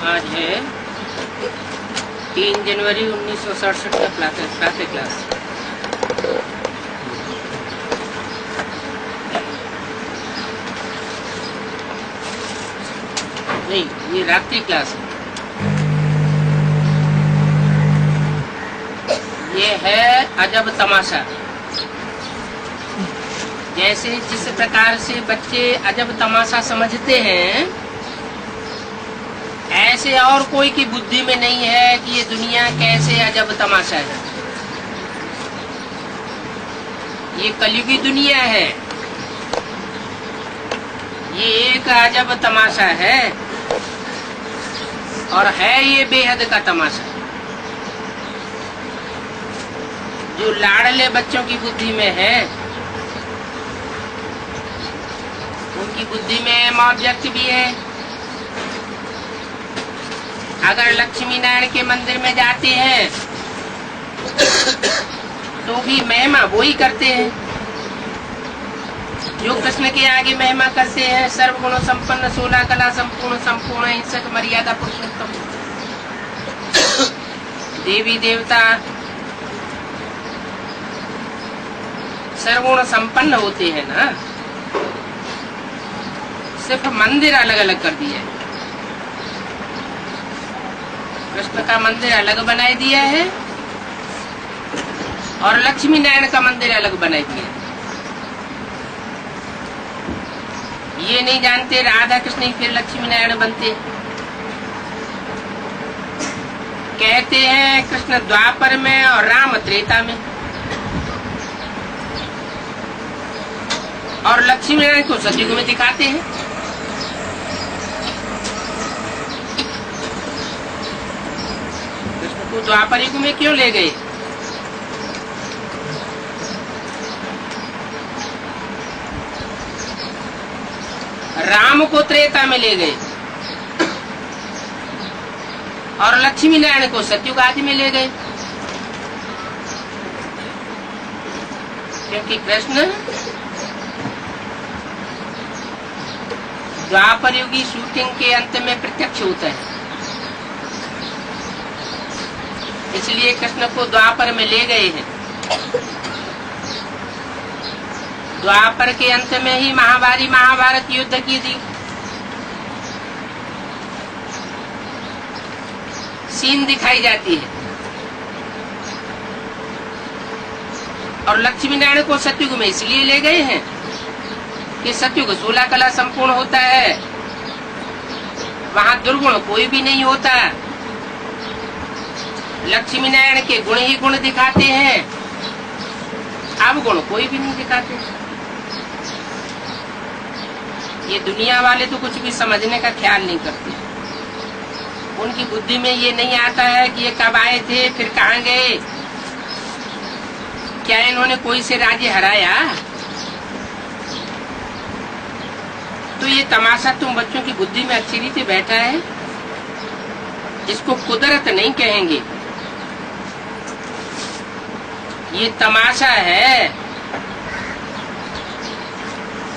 आज है 3 जनवरी 1967 का प्रातः क्लास। नहीं, ये रात्रि क्लास है। ये है अजब तमाशा। जैसे जिस प्रकार से बच्चे अजब तमाशा समझते हैं, ऐसे और कोई की बुद्धि में नहीं है कि ये दुनिया कैसे अजब तमाशा है। ये कलयुगी दुनिया है, ये एक अजब तमाशा है और है ये बेहद का तमाशा। जो लाडले बच्चों की बुद्धि में है, उनकी बुद्धि में मौत व्यक्त भी है। अगर लक्ष्मी नारायण के मंदिर में जाते हैं तो भी महिमा वो ही करते हैं जो कृष्ण के आगे महिमा करते हैं। सर्वगुण संपन्न, 16 कला संपूर्ण, संपूर्ण हिंसक, मर्यादा पुरुषोत्तम। देवी देवता सर्वगुण संपन्न होते हैं ना, सिर्फ मंदिर अलग अलग कर दिया है। कृष्ण का मंदिर अलग बनाई दिया है और लक्ष्मी नारायण का मंदिर अलग बनाई दिया है। ये नहीं जानते राधा कृष्ण ही फिर लक्ष्मी नारायण बनते। कहते हैं कृष्ण द्वापर में और राम त्रेता में, और लक्ष्मी नारायण को सतयुग में दिखाते हैं। कृष्ण को द्वापर युग में क्यों ले गए? राम को त्रेता में ले गए और लक्ष्मी नारायण को सतयुग आदि में ले गए, क्योंकि कृष्ण द्वापर युगी शूटिंग के अंत में प्रत्यक्ष होता है। इसलिए कृष्ण को द्वापर में ले गए हैं। द्वापर के अंत में ही महाभारत युद्ध की थी। सीन दिखाई जाती है। और लक्ष्मी नारायण को सतयुग में इसलिए ले गए हैं कि सतयुग 16 कला संपूर्ण होता है, वहां दुर्गुण कोई भी नहीं होता। लक्ष्मी नारायण के गुण ही गुण दिखाते हैं, अब गुण कोई भी नहीं दिखाते। ये दुनिया वाले तो कुछ भी समझने का ख्याल नहीं करते। उनकी बुद्धि में ये नहीं आता है कि ये कब आए थे, फिर कहाँ गए, क्या इन्होंने कोई से राज्य हराया। तो ये तमाशा तुम बच्चों की बुद्धि में अच्छी रीति बैठा है, इसको कुदरत नहीं कहेंगे, ये तमाशा है।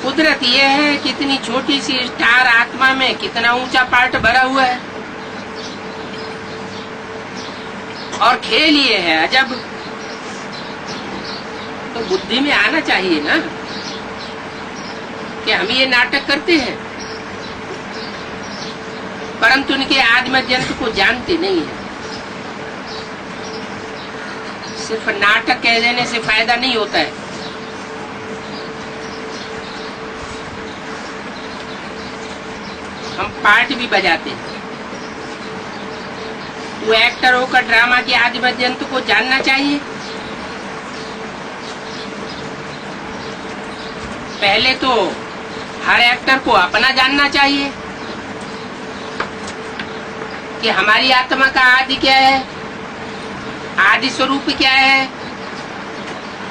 कुदरत ये है कि इतनी छोटी सी स्टार आत्मा में कितना ऊंचा पार्ट भरा हुआ है, और खेल ये है अजब। तो बुद्धि में आना चाहिए ना कि हम ये नाटक करते हैं, परंतु उनके आत्मजंत को जानते नहीं है। सिर्फ नाटक कह देने से फायदा नहीं होता है। हम पार्ट भी बजाते हैं। वो एक्टर होकर ड्रामा के आदिमजंत को जानना चाहिए। पहले तो हर एक्टर को अपना जानना चाहिए कि हमारी आत्मा का आदि क्या है, आदि स्वरूप क्या है,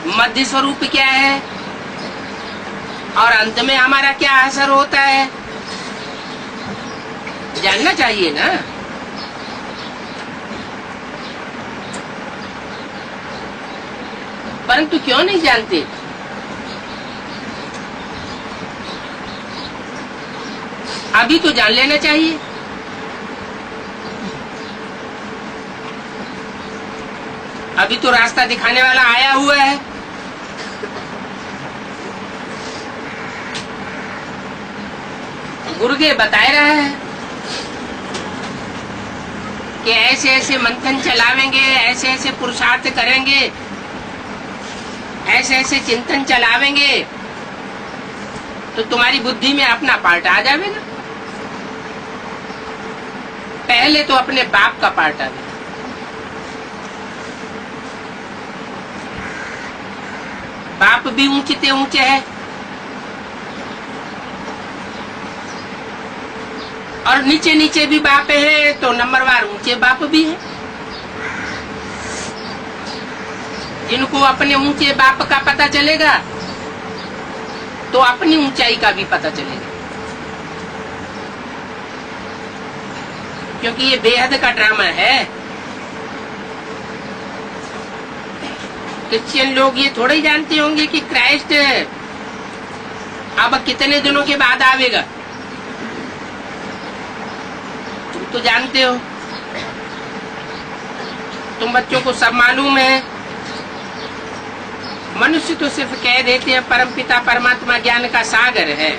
मध्य स्वरूप क्या है, और अंत में हमारा क्या असर होता है, जानना चाहिए ना। परंतु क्यों नहीं जानते? अभी तो जान लेना चाहिए। अभी तो रास्ता दिखाने वाला आया हुआ है। गुरुदेव बताए रहा है कि ऐसे ऐसे मंथन चलावेंगे, ऐसे ऐसे पुरुषार्थ करेंगे, ऐसे ऐसे चिंतन चलावेंगे तो तुम्हारी बुद्धि में अपना पार्ट आ जाएगा। पहले तो अपने बाप का पार्ट आवे। बाप भी ऊंचे ऊंचे है और नीचे नीचे भी बाप है, तो नंबरवार ऊंचे बाप भी है। जिनको अपने ऊंचे बाप का पता चलेगा तो अपनी ऊंचाई का भी पता चलेगा, क्योंकि ये बेहद का ड्रामा है। क्रिश्चियन लोग ये थोड़े ही जानते होंगे कि क्राइस्ट अब कितने दिनों के बाद आवेगा। तुम तो जानते हो, तुम बच्चों को सब मालूम है। मनुष्य तो सिर्फ कह देते हैं परमपिता परमात्मा ज्ञान का सागर है।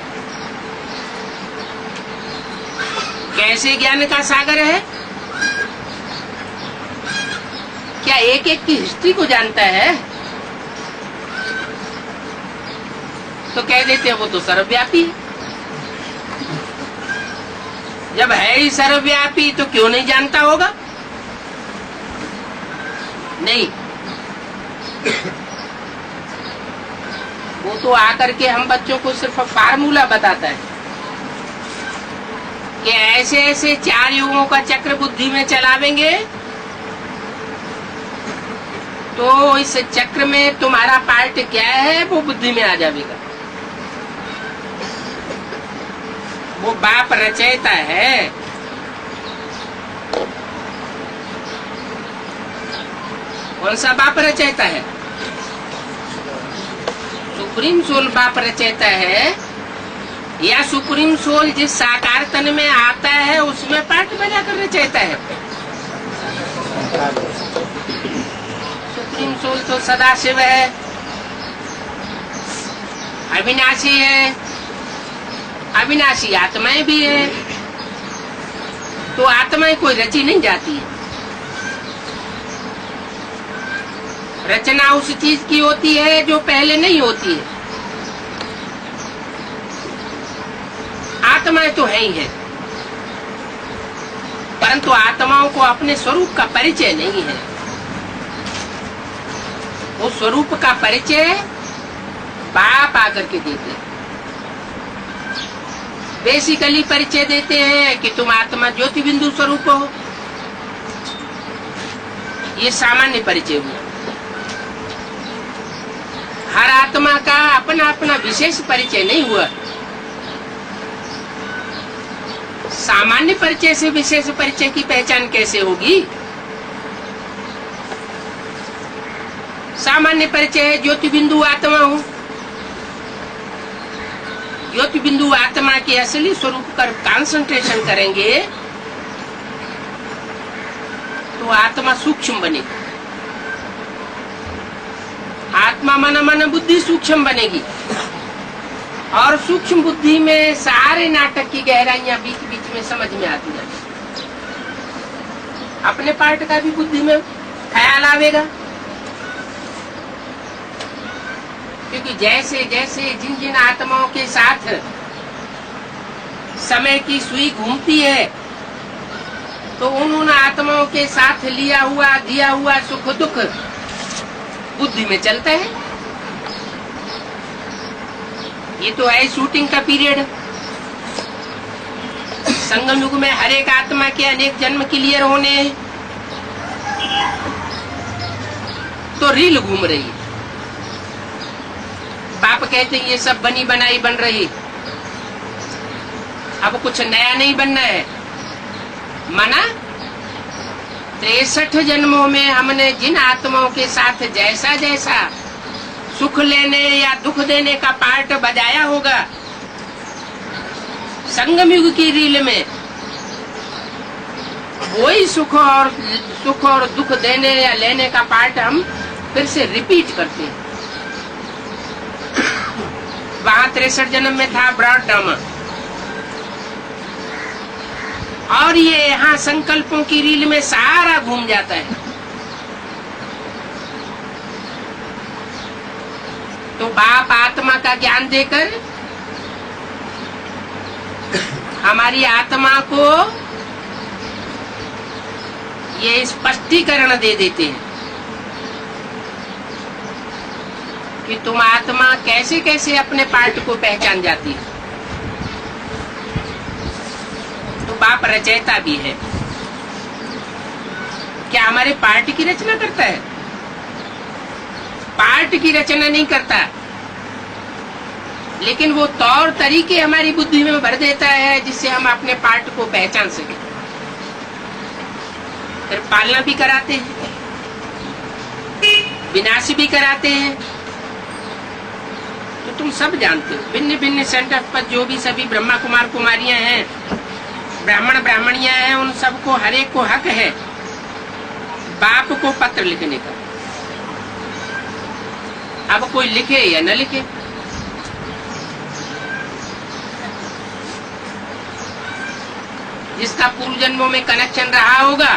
कैसे ज्ञान का सागर है? क्या एक एक की हिस्ट्री को जानता है? तो कह देते हैं वो तो सर्वव्यापी है। जब है ही सर्वव्यापी तो क्यों नहीं जानता होगा? नहीं, वो तो आकर के हम बच्चों को सिर्फ फार्मूला बताता है कि ऐसे ऐसे 4 युगों का चक्र बुद्धि में चलावेंगे तो इस चक्र में तुम्हारा पार्ट क्या है वो बुद्धि में आ जाएगा। वो बाप रचयिता है। कौन सा बाप रचयिता है? सुप्रीम सोल बाप रचयिता है, या सुप्रीम सोल जिस साकार तन में आता है उसमें पार्ट बजाकर रचयिता है? सुप्रीम सोल तो सदाशिव है, अविनाशी है, अविनाशी आत्माएं भी है। तो आत्माएं कोई रची नहीं जाती है। रचना उस चीज की होती है जो पहले नहीं होती है। आत्माएं तो है ही है, परंतु आत्माओं को अपने स्वरूप का परिचय नहीं है। वो स्वरूप का परिचय बाप आकर के देते हैं। बेसिकली परिचय देते हैं कि तुम आत्मा ज्योति बिंदु स्वरूप हो। ये सामान्य परिचय हुआ। हर आत्मा का अपना अपना विशेष परिचय नहीं हुआ। सामान्य परिचय से विशेष परिचय की पहचान कैसे होगी? सामान्य परिचय है ज्योति बिंदु आत्मा हूं। ज्योति बिंदु आत्मा के असली स्वरूप पर कंसंट्रेशन करेंगे तो आत्मा सूक्ष्म बनेगी। आत्मा मन बुद्धि सूक्ष्म बनेगी और सूक्ष्म बुद्धि में सारे नाटक की गहराइयां बीच बीच में समझ में आती जाती। अपने पार्ट का भी बुद्धि में ख्याल आवेगा, क्योंकि जैसे जैसे जिन जिन आत्माओं के साथ समय की सुई घूमती है तो उन आत्माओं के साथ लिया हुआ दिया हुआ सुख दुख बुद्धि में चलता है। ये तो है शूटिंग का पीरियड। संगम युग में हर एक आत्मा के अनेक जन्म क्लियर होने तो रील घूम रही है। बाप कहते हैं ये सब बनी बनाई बन रही, अब कुछ नया नहीं बनना है। माना 63 जन्मों में हमने जिन आत्माओं के साथ जैसा जैसा सुख लेने या दुख देने का पार्ट बजाया होगा, संगम युग की रील में वही सुख और दुख देने या लेने का पार्ट हम फिर से रिपीट करते हैं। वहां 63 जन्म में था ब्रॉड ड्रामा, और ये यहाँ संकल्पों की रील में सारा घूम जाता है। तो बाप आत्मा का ज्ञान देकर हमारी आत्मा को ये स्पष्टीकरण दे देते हैं कि तुम आत्मा कैसे कैसे अपने पार्ट को पहचान जाती है। तो बाप रचयिता भी है। क्या हमारे पार्ट की रचना करता है? पार्ट की रचना नहीं करता, लेकिन वो तौर तरीके हमारी बुद्धि में भर देता है जिससे हम अपने पार्ट को पहचान सके। फिर पालना भी कराते हैं, विनाश भी कराते हैं। तो तुम सब जानते हो, भिन्न भिन्न सेंटर पर जो भी सभी ब्रह्मा कुमार कुमारियां हैं, ब्राह्मण ब्राह्मणियां हैं, उन सबको हर एक को हक है बाप को पत्र लिखने का। अब कोई लिखे या न लिखे, जिसका पूर्व जन्मों में कनेक्शन रहा होगा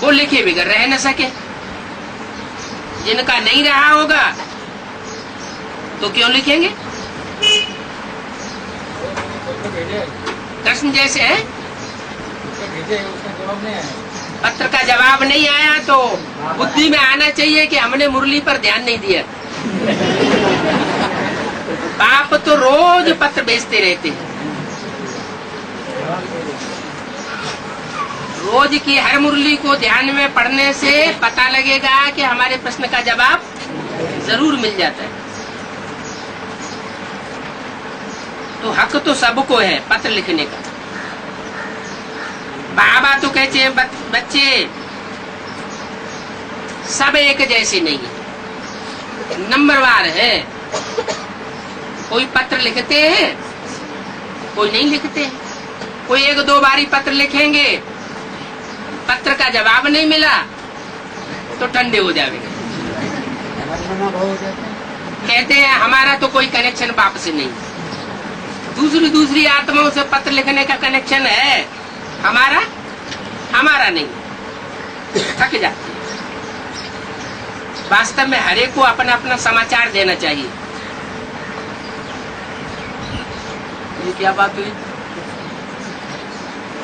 वो लिखे बगैर रह न सके, जिनका नहीं रहा होगा तो क्यों लिखेंगे? कृष्ण जैसे है, पत्र का जवाब नहीं आया तो बुद्धि में आना चाहिए कि हमने मुरली पर ध्यान नहीं दिया। बाप तो रोज पत्र भेजते रहते हैं, रोज की हर मुरली को ध्यान में पढ़ने से पता लगेगा कि हमारे प्रश्न का जवाब जरूर मिल जाता है। तो हक तो सबको है पत्र लिखने का। बाबा तो कहते हैं बच्चे सब एक जैसे नहीं है, नंबरवार है। कोई पत्र लिखते हैं, कोई नहीं लिखते हैं। कोई एक दो बारी पत्र लिखेंगे, पत्र का जवाब नहीं मिला तो ठंडे हो जाएंगे। कहते हैं हमारा तो कोई कनेक्शन बाप से नहीं, दूसरी आत्माओं से पत्र लिखने का कनेक्शन है, हमारा नहीं। थक जाते। वास्तव में हरेक को अपना अपना समाचार देना चाहिए। ये क्या बात हुई?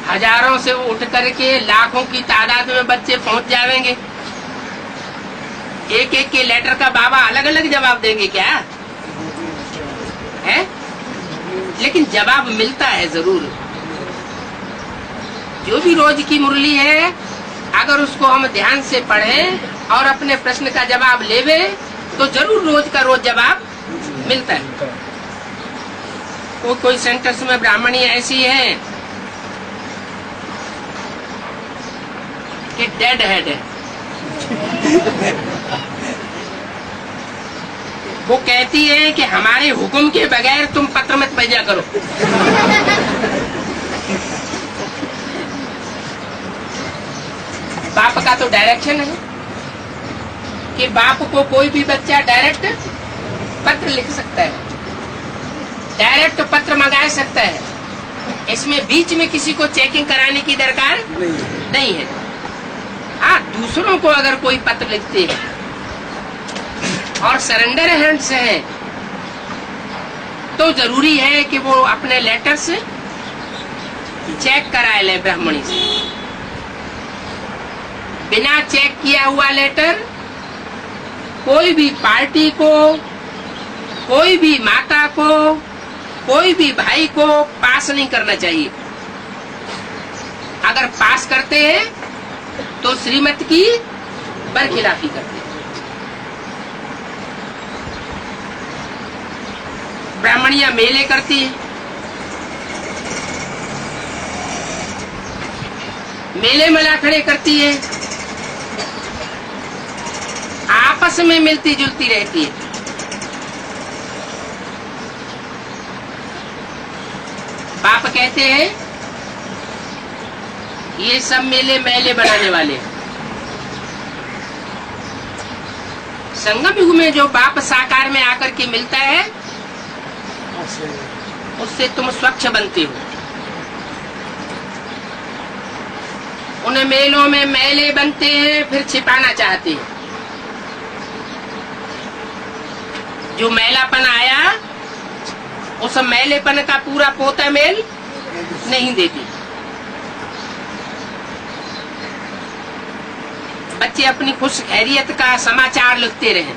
हजारों से उठ करके लाखों की तादाद में बच्चे पहुंच जाएंगे, एक एक के लेटर का बाबा अलग अलग जवाब देंगे क्या है? लेकिन जवाब मिलता है जरूर। जो भी रोज की मुरली है, अगर उसको हम ध्यान से पढ़ें और अपने प्रश्न का जवाब लेवे तो जरूर रोज का रोज जवाब मिलता है। कोई सेंटर्स में ब्राह्मणी ऐसी है कि डेड हेड है। वो कहती है कि हमारे हुक्म के बगैर तुम पत्र मत भेजा करो। बाप का तो डायरेक्शन है कि बाप को कोई भी बच्चा डायरेक्ट पत्र लिख सकता है, डायरेक्ट पत्र मंगा सकता है। इसमें बीच में किसी को चेकिंग कराने की दरकार नहीं है। हाँ, दूसरों को अगर कोई पत्र लिखते हैं और सरेंडर हैंड्स है तो जरूरी है कि वो अपने लेटर से चेक कराए ले ब्राह्मणी से। बिना चेक किया हुआ लेटर कोई भी पार्टी को, कोई भी माता को, कोई भी भाई को पास नहीं करना चाहिए। अगर पास करते हैं तो श्रीमत की बरखिलाफी करते हैं। ब्राह्मणियां मेले करती है, मेले मेला खड़े करती है, आपस में मिलती जुलती रहती है। बाप कहते हैं ये सब मेले मैले बनाने वाले हैं। संगम युग में जो बाप साकार में आकर के मिलता है उससे तुम स्वच्छ बनते हो। उन मेलों में मैले बनते हैं, फिर छिपाना चाहते हैं। जो मैलापन आया उस मैलेपन का पूरा पोता मेल नहीं देती। बच्चे अपनी खुश खैरियत का समाचार लिखते रहे।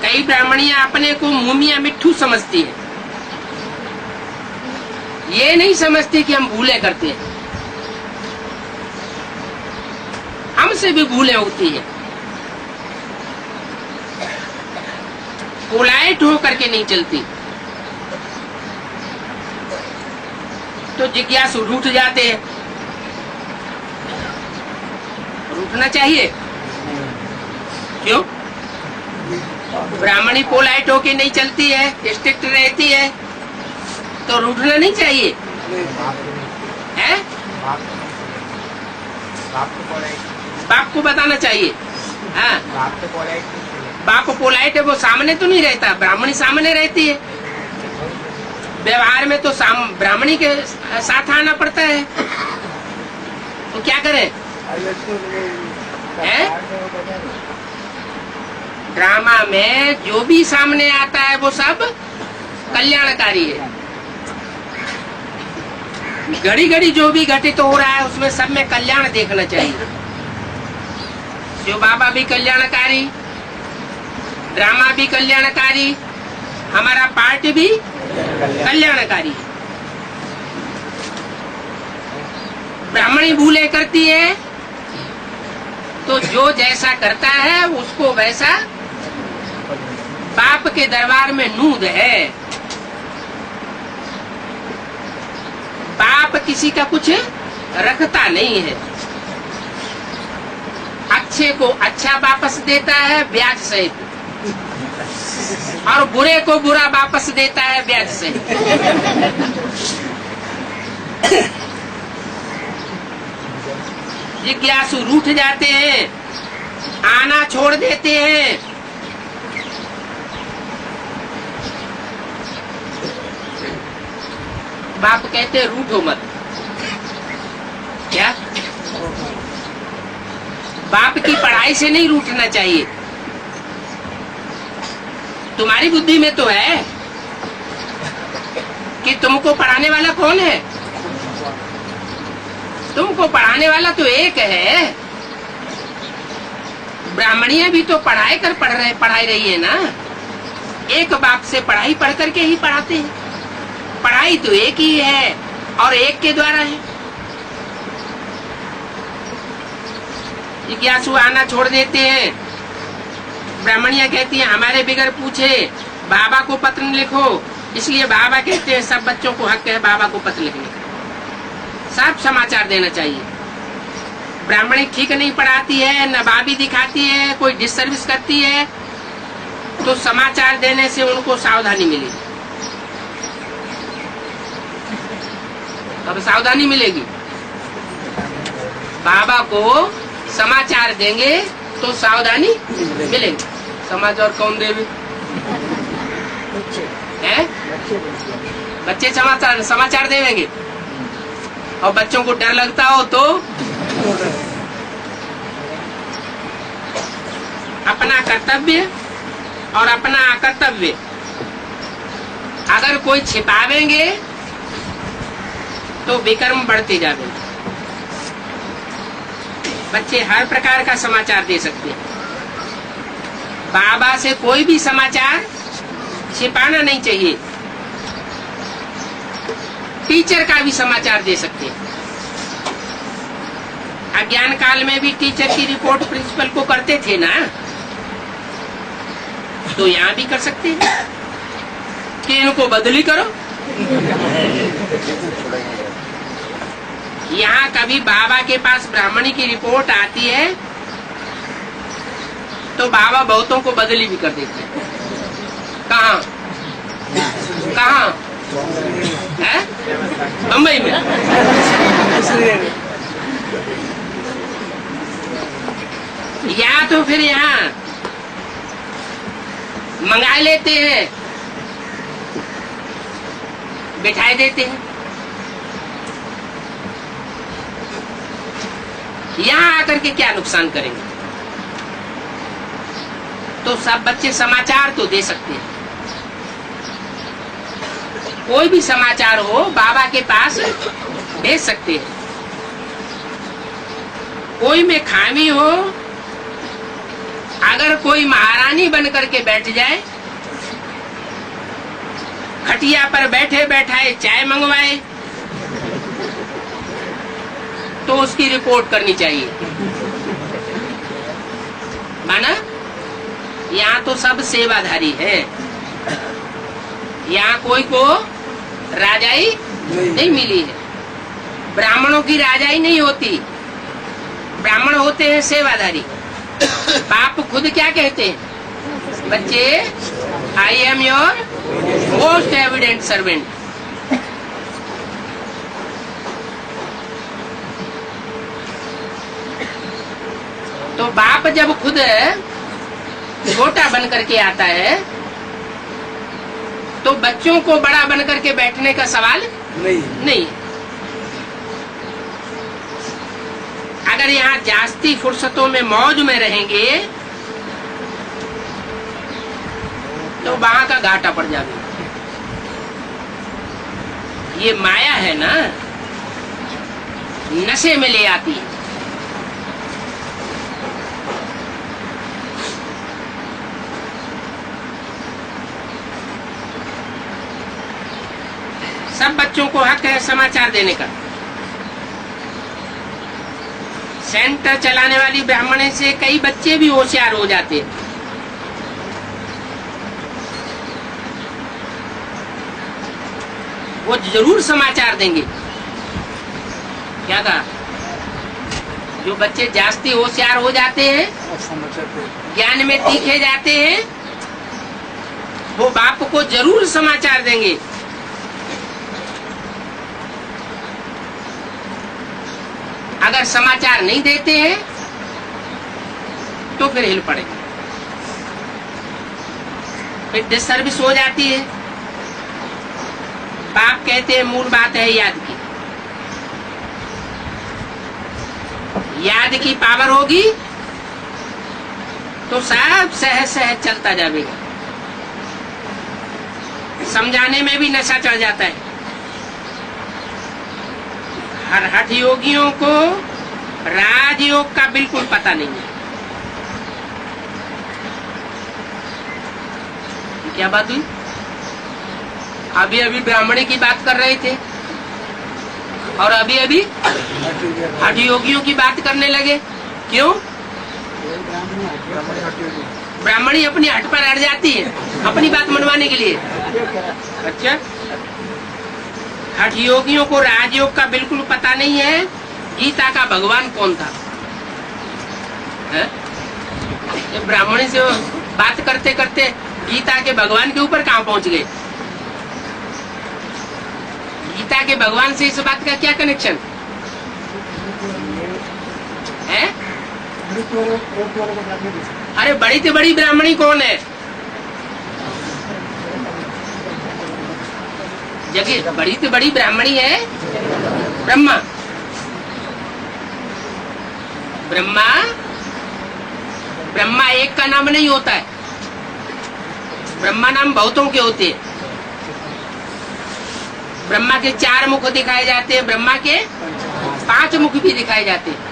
कई ब्राह्मणियां अपने को मुमिया मिट्ठू समझती है। ये नहीं समझती कि हम भूलें करते हैं। हमसे भी भूलें होती है। पोलाइट हो करके नहीं चलती तो जिज्ञासु रूठ जाते हैं। रूठना चाहिए क्यों? ब्राह्मणी पोलाइट होके नहीं चलती है, स्ट्रिक्ट रहती है, तो रूठना नहीं चाहिए है? बाप को बताना चाहिए। हाँ, बाप पोलाइट है, वो सामने तो नहीं रहता, ब्राह्मणी सामने रहती है। व्यवहार में तो ब्राह्मणी के साथ आना पड़ता है, तो क्या करे? ड्रामा में जो भी सामने आता है वो सब कल्याणकारी है। घड़ी घड़ी जो भी घटित हो रहा है उसमें सब में कल्याण देखना चाहिए। जो बाबा भी कल्याणकारी, ड्रामा भी कल्याणकारी, हमारा पार्ट भी कल्याणकारी। ब्राह्मणी भूले करती है तो जो जैसा करता है उसको वैसा बाप के दरबार में नूद है। बाप किसी का कुछ रखता नहीं है। अच्छे को अच्छा वापस देता है ब्याज सहित, और बुरे को बुरा वापस देता है ब्याज सहित। जिज्ञासु रूठ जाते हैं, आना छोड़ देते हैं। बाप कहते हैं रूठो मत। क्या? बाप की पढ़ाई से नहीं रूठना चाहिए। तुम्हारी बुद्धि में तो है कि तुमको पढ़ाने वाला कौन है। तुमको पढ़ाने वाला तो एक है। ब्राह्मणियां भी तो पढ़ाई रही है ना। एक बाप से पढ़ाई पढ़ करके ही पढ़ाते हैं। पढ़ाई तो एक ही है और एक के द्वारा है। जिज्ञासु आना छोड़ देते हैं। ब्राह्मणियां कहती हैं हमारे बिगर पूछे बाबा को पत्र लिखो, इसलिए बाबा कहते हैं सब बच्चों को हक है बाबा को पत्र लिखने का। साफ समाचार देना चाहिए। ब्राह्मणी ठीक नहीं पढ़ाती है, नवाबी दिखाती है, कोई डिसर्विस करती है, तो समाचार देने से उनको सावधानी मिलेगी। अब सावधानी मिलेगी। बाबा को समाचार देंगे तो सावधानी मिलेगी। समाचार कौन देवे? बच्चे समाचार देंगे। और बच्चों को डर लगता हो तो अपना कर्तव्य और अपना अकर्तव्य अगर कोई छिपावेंगे तो विकर्म बढ़ते जाएंगे। बच्चे हर प्रकार का समाचार दे सकते हैं। बाबा से कोई भी समाचार छिपाना नहीं चाहिए। टीचर का भी समाचार दे सकते हैं। अज्ञान काल में भी टीचर की रिपोर्ट प्रिंसिपल को करते थे ना, तो यहाँ भी कर सकते हैं कि इनको बदली करो। यहाँ कभी बाबा के पास ब्राह्मणी की रिपोर्ट आती है तो बाबा बहुतों को बदली भी कर देते हैं। कहाँ है बम्बई में। या तो फिर यहाँ मंगा लेते हैं, बिठाए देते हैं। यहाँ आकर के क्या नुकसान करेंगे? तो सब बच्चे समाचार तो दे सकते हैं, कोई भी समाचार हो बाबा के पास भेज सकते हैं। कोई में खामी हो, अगर कोई महारानी बन करके बैठ जाए, खटिया पर बैठे बैठाए चाय मंगवाए, तो उसकी रिपोर्ट करनी चाहिए। माना यहाँ तो सब सेवाधारी है, यहाँ कोई को राजाई नहीं मिली है। ब्राह्मणों की राजाई नहीं होती, ब्राह्मण होते हैं सेवाधारी। बाप खुद क्या कहते हैं? बच्चे, I am your most evident servant. तो बाप जब खुद छोटा बन करके आता है, तो बच्चों को बड़ा बन करके बैठने का सवाल नहीं। अगर यहाँ जास्ती फुर्सतों में मौज में रहेंगे तो वहां का घाटा पड़ जाएगा। ये माया है ना, नशे में ले आती है। सब बच्चों को हक है समाचार देने का। सेंटर चलाने वाली ब्राह्मणी से कई बच्चे भी होशियार हो जाते हैं। वो जरूर समाचार देंगे। क्या कहा? जो बच्चे जास्ती होशियार हो जाते हैं, ज्ञान में तीखे जाते हैं, वो बाप को जरूर समाचार देंगे। अगर समाचार नहीं देते हैं तो फिर हिल पड़ेगा, फिर डिसर्विस हो जाती है। बाप कहते हैं मूल बात है याद की। याद की पावर होगी तो सब सहज सहज चलता जाएगा। समझाने में भी नशा चढ़ जाता है। हर हठ योगियों को राजयोग का बिल्कुल पता नहीं है। क्या बात हुई? अभी अभी ब्राह्मणी की बात कर रहे थे और अभी अभी हठ योगियों की बात करने लगे। क्यों? ब्राह्मणी अपनी हट पर अड़ जाती है अपनी बात मनवाने के लिए। अच्छा, हठ योगियों को राजयोग का बिल्कुल पता नहीं है। गीता का भगवान कौन था? ब्राह्मणी से बात करते करते गीता के भगवान के ऊपर कहां पहुंच गए? गीता के भगवान से इस बात का क्या कनेक्शन है? अरे बड़ी से बड़ी ब्राह्मणी कौन है? जगह बड़ी से बड़ी ब्राह्मणी है ब्रह्मा। ब्रह्मा ब्रह्मा एक का नाम नहीं होता है, ब्रह्मा नाम बहुतों के होते हैं। ब्रह्मा के 4 मुख दिखाए जाते हैं, ब्रह्मा के 5 मुख भी दिखाए जाते हैं।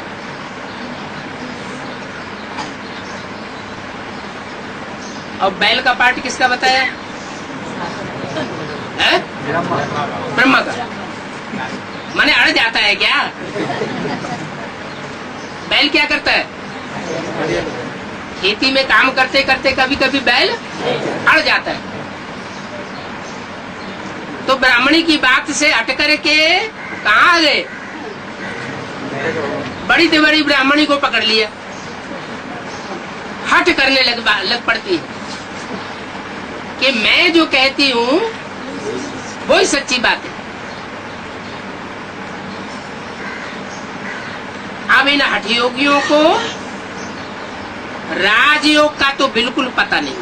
और बैल का पार्ट किसका बताया है? ब्रह्मा का। माने अड़ जाता है क्या? बैल क्या करता है? खेती में काम करते करते कभी कभी बैल अड़ जाता है। तो ब्राह्मणी की बात से हट करके कहाँ आ गए? बड़ी से बड़ी ब्राह्मणी को पकड़ लिया, हट करने लग पड़ती है कि मैं जो कहती हूँ वही सच्ची बात है। अब इन हठयोगियों को राजयोग का तो बिल्कुल पता नहीं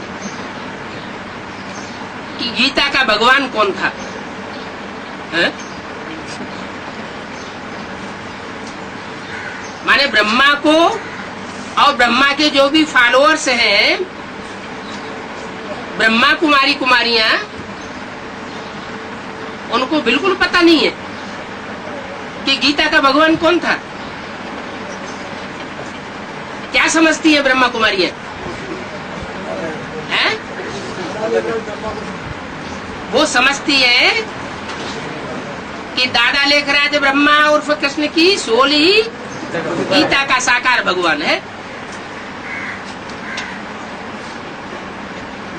कि गीता का भगवान कौन था। है? माने ब्रह्मा को और ब्रह्मा के जो भी फॉलोअर्स हैं, ब्रह्मा कुमारी कुमारियां, उनको बिल्कुल पता नहीं है कि गीता का भगवान कौन था। क्या समझती है ब्रह्मा कुमारियां? हैं? वो समझती है कि दादा लेखराज ब्रह्मा उर्फ कृष्ण की सोल ही गीता का साकार भगवान है।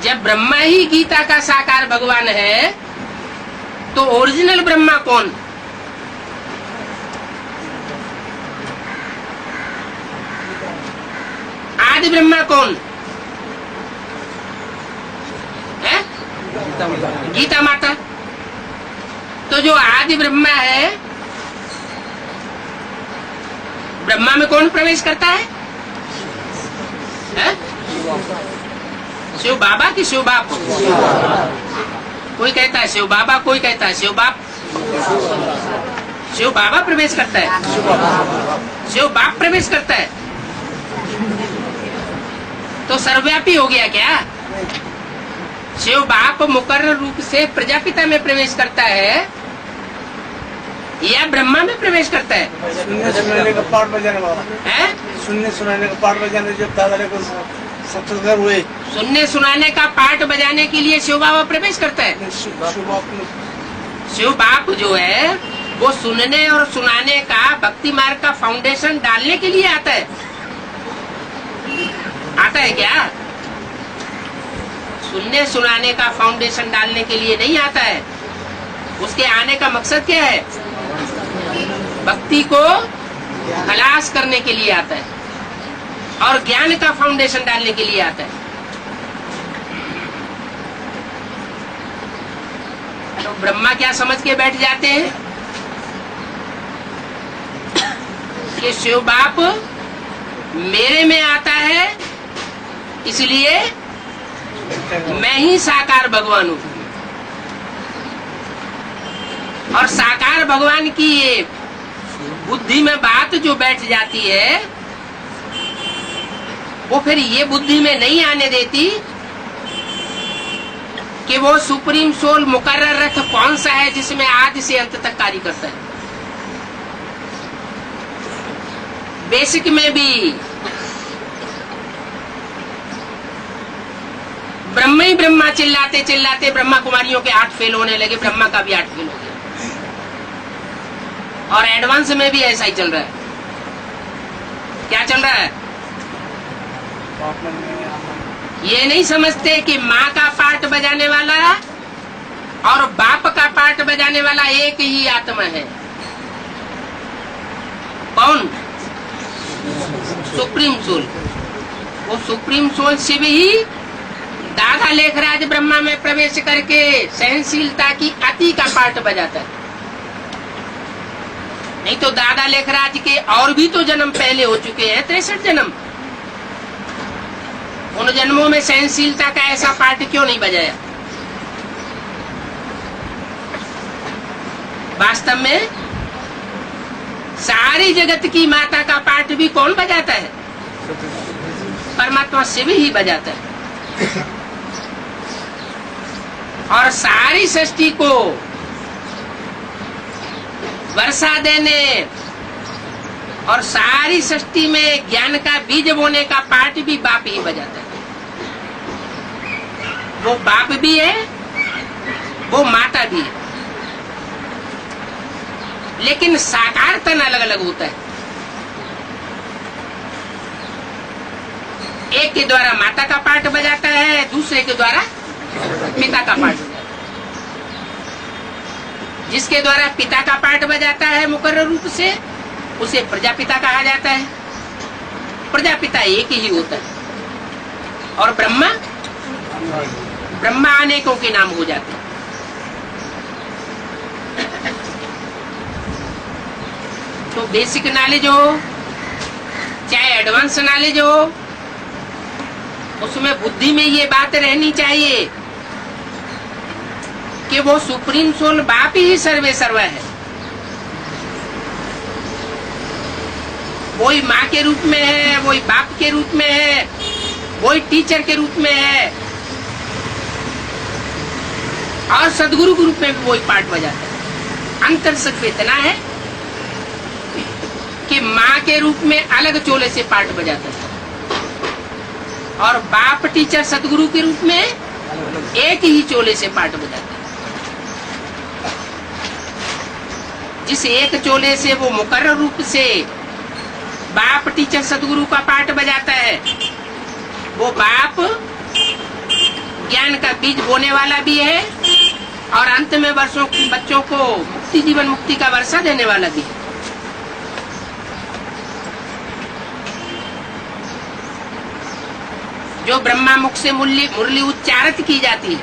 जब ब्रह्मा ही गीता का साकार भगवान है तो ओरिजिनल ब्रह्मा कौन? आदि ब्रह्मा कौन है? गीता माता। तो जो आदि ब्रह्मा है, ब्रह्मा में कौन प्रवेश करता है? शिव बाबा की शिव बाप? कोई कहता है शिव बाबा, कोई कहता है शिव बाप। शिव बाबा प्रवेश करता है, शिव बाप प्रवेश करता है, तो सर्वव्यापी हो गया क्या? शिव बाप मुकर्रर रूप से प्रजापिता में प्रवेश करता है या ब्रह्मा में प्रवेश करता है? सुनने सुनाने का पाठ बजाने वाला है? सुनने सुनाने का पाठ बजाने जो दादा को सत्संग हुए, सुनने सुनाने का पाठ बजाने के लिए शिव बाबा प्रवेश करता है। शिव बाप जो है वो सुनने और सुनाने का भक्ति मार्ग का फाउंडेशन डालने के लिए आता है। आता है क्या? सुनने सुनाने का फाउंडेशन डालने के लिए नहीं आता है। उसके आने का मकसद क्या है? भक्ति को खलास करने के लिए आता है और ज्ञान का फाउंडेशन डालने के लिए आता है। तो ब्रह्मा क्या समझ के बैठ जाते हैं कि शिव बाप मेरे में आता है, इसलिए मैं ही साकार भगवान हूं। और साकार भगवान की ये बुद्धि में बात जो बैठ जाती है, वो फिर ये बुद्धि में नहीं आने देती कि वो सुप्रीम सोल मुकर्रर रथ कौन सा है जिसमें आदि से अंत तक कार्य करता है। बेसिक में भी ब्रह्म ही ब्रह्मा चिल्लाते चिल्लाते ब्रह्मा कुमारियों के 8 फेल होने लगे, ब्रह्मा का भी 8 फेल हो गया। और एडवांस में भी ऐसा ही चल रहा है। क्या चल रहा है? ये नहीं समझते कि माँ का पार्ट बजाने वाला और बाप का पार्ट बजाने वाला एक ही आत्मा है। कौन? Supreme soul. वो सुप्रीम सोल शिव ही दादा लेखराज ब्रह्मा में प्रवेश करके सहनशीलता की अति का पार्ट बजाता है। नहीं तो दादा लेखराज के और भी तो जन्म पहले हो चुके हैं, 63 जन्म। उन जन्मों में सहनशीलता का ऐसा पार्ट क्यों नहीं बजाया? वास्तव में सारी जगत की माता का पार्ट भी कौन बजाता है? परमात्मा शिव ही बजाता है। और सारी सृष्टि को वर्षा देने और सारी सृष्टि में ज्ञान का बीज बोने का पार्ट भी बाप ही बजाता है। वो बाप भी है, वो माता भी है, लेकिन साकार तन अलग अलग होता है। एक के द्वारा माता का पार्ट बजाता है, दूसरे के द्वारा पिता का पार्ट बजाता है। जिसके द्वारा पिता का पार्ट बजाता है मुकर्रर रूप से, उसे प्रजापिता कहा जाता है। प्रजापिता एक ही होता है और ब्रह्मा अनेकों के नाम हो जाते हैं। तो बेसिक नॉलेज हो चाहे एडवांस नॉलेज हो, उसमें बुद्धि में ये बात रहनी चाहिए कि वो सुप्रीम सोल बाप ही सर्वे सर्व है। वही माँ के रूप में है, वही बाप के रूप में है, वही टीचर के रूप में है, और सदगुरु के रूप में भी वही पार्ट बजाता है। अंतर सिर्फ इतना है कि माँ के रूप में अलग चोले से पार्ट बजाता है, और बाप टीचर सदगुरु के रूप में एक ही चोले से पार्ट बजाता है। जिस एक चोले से वो मुकर्रर रूप से बाप टीचर सदगुरु का पार्ट बजाता है, वो बाप ज्ञान का बीज बोने वाला भी है, और अंत में बच्चों को मुक्ति, जीवन मुक्ति का वर्षा देने वाला भी है। जो ब्रह्मा मुख से मुरली उच्चारित की जाती है,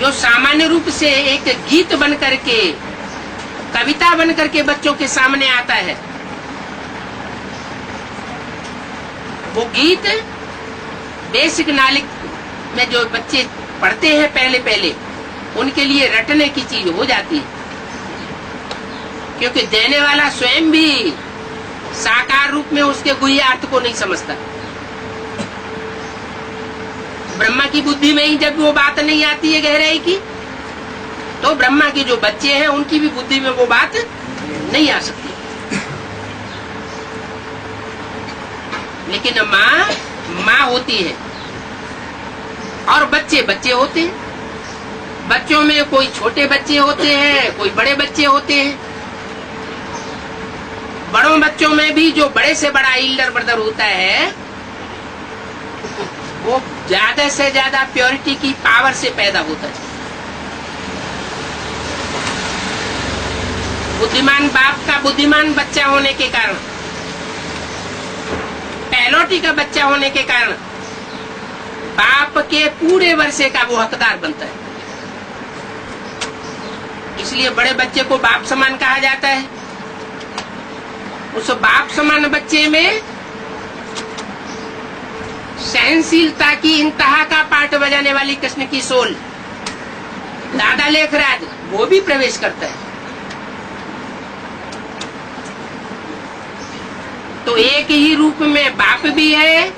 जो सामान्य रूप से एक गीत बन करके, कविता बन करके बच्चों के सामने आता है, वो गीत बेसिक नॉलेज में जो बच्चे पढ़ते हैं पहले उनके लिए रटने की चीज हो जाती है, क्योंकि देने वाला स्वयं भी साकार रूप में उसके गुह्य अर्थ को नहीं समझता। ब्रह्मा की बुद्धि में ही जब वो बात नहीं आती है गहराई की, तो ब्रह्मा के जो बच्चे हैं उनकी भी बुद्धि में वो बात नहीं आ सकती। लेकिन माँ होती है और बच्चे बच्चे होते हैं। बच्चों में कोई छोटे बच्चे होते हैं, कोई बड़े बच्चे होते हैं। बड़ों बच्चों में भी जो बड़े से बड़ा एल्डर ब्रदर होता है, वो ज्यादा से ज्यादा प्योरिटी की पावर से पैदा होता है। बुद्धिमान बाप का बुद्धिमान बच्चा होने के कारण, पहलौटी का बच्चा होने के कारण बाप के पूरे वर्षे का वो हकदार बनता है। इसलिए बड़े बच्चे को बाप समान कहा जाता है। उस बाप समान बच्चे में सहनशीलता की इंतहा का पार्ट बजाने वाली कृष्ण की सोल दादा लेखराज वो भी प्रवेश करता है। तो एक ही रूप में बाप भी है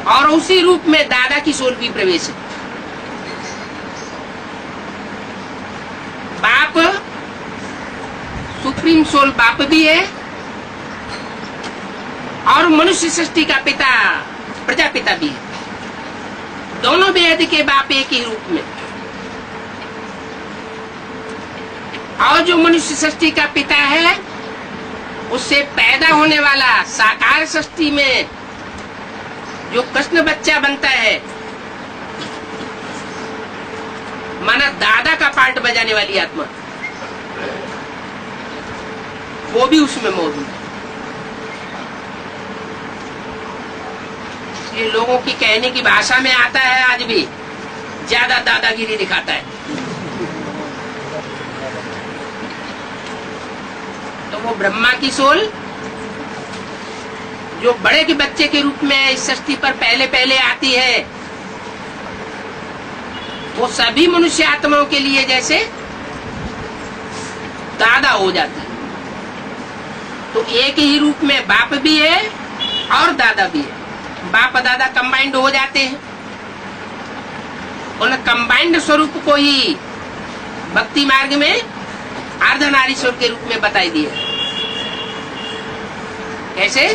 और उसी रूप में दादा की सोल भी प्रवेश है। बाप सुप्रीम सोल बाप भी है और मनुष्य सृष्टि का पिता प्रजापिता भी है। दोनों वेद के बाप एक ही रूप में। और जो मनुष्य सृष्टि का पिता है, उससे पैदा होने वाला साकार सृष्टि में जो कृष्ण बच्चा बनता है, माना दादा का पार्ट बजाने वाली आत्मा, वो भी उसमें मौजूद है। ये लोगों की कहने की भाषा में आता है, आज भी ज्यादा दादागिरी दिखाता है। तो वो ब्रह्मा की सोल जो बड़े के बच्चे के रूप में इस सृष्टि पर पहले आती है, वो सभी मनुष्य आत्माओं के लिए जैसे दादा हो जाती है। तो एक ही रूप में बाप भी है और दादा भी है। बाप दादा कंबाइंड हो जाते हैं। उन कंबाइंड स्वरूप को ही भक्ति मार्ग में अर्धनारीश्वर के रूप में बताई दिया। कैसे?